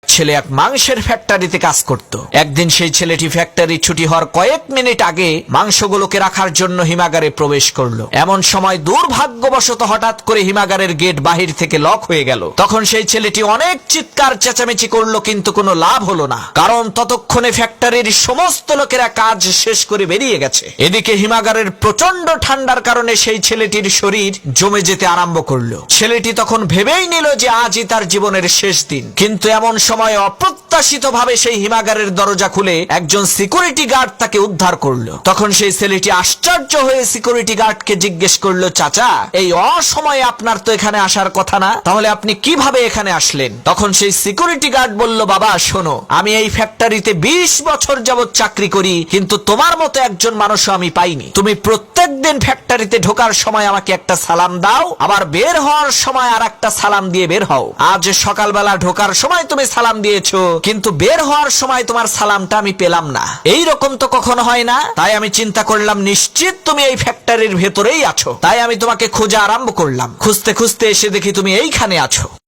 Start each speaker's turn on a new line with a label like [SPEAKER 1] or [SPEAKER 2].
[SPEAKER 1] ছেলে এক মাংসের ফ্যাক্টরিতে কাজ করত। একদিন সেই ছেলেটি ফ্যাক্টরি ছুটি হওয়ার কয়েক মিনিট আগে মাংসগুলোকে রাখার জন্য হিমাগারে প্রবেশ করলো। এমন সময় দুর্ভাগ্যবশত হঠাৎ করে হিমাগারের গেট বাহির থেকে লক হয়ে গেল। তখন সেই ছেলেটি অনেক চিৎকার চেঁচামেচি করলো, কিন্তু কোনো লাভ হলো না, কারণ ততক্ষণে ফ্যাক্টরির সমস্ত লোকেরা কাজ শেষ করে বেরিয়ে গেছে। এদিকে হিমাগারের প্রচন্ড ঠান্ডার কারণে সেই ছেলেটির শরীর জমে যেতে আরম্ভ করলো। ছেলেটি তখন ভেবেই নিল যে আজই তার জীবনের শেষ দিন। কিন্তু এমন সময় অপ্রত্যাশিতভাবে সেই হিমাগারের দরজা খুলে একজন সিকিউরিটি গার্ড তাকে উদ্ধার করলো। তখন সেই ছেলেটি আশ্চর্য হয়ে সিকিউরিটি গার্ডকে জিজ্ঞেস করলো, চাচা, এই অসময়ে আপনার তো এখানে আসার কথা না, তাহলে আপনি কিভাবে এখানে আসলেন? তখন সেই সিকিউরিটি গার্ড বলল, বাবা শোনো, আমি এই ফ্যাক্টরিতে 20 বছর যাবত চাকরি করি, কিন্তু তোমার মতো একজন মানুষও আমি পাইনি। তুমি প্রত্যেকদিন ফ্যাক্টরিতে ঢোকার সময় আমাকে একটা সালাম দাও, আবার বের হওয়ার সময় আর একটা সালাম দিয়ে বের হও। আজ সকালবেলা ঢোকার সময় তুমি সালাম দিয়েছো, কিন্তু বের হওয়ার সময় তোমার সালামটা আমি পেলাম না। এই রকম তো কখনো হয় না। তাই আমি চিন্তা করলাম নিশ্চিত তুমি এই ফ্যাক্টরির ভেতরেই আছো। তাই আমি তোমাকে খোঁজা আরম্ভ করলাম। খুঁজতে খুঁজতে এসে দেখি তুমি এইখানে আছো।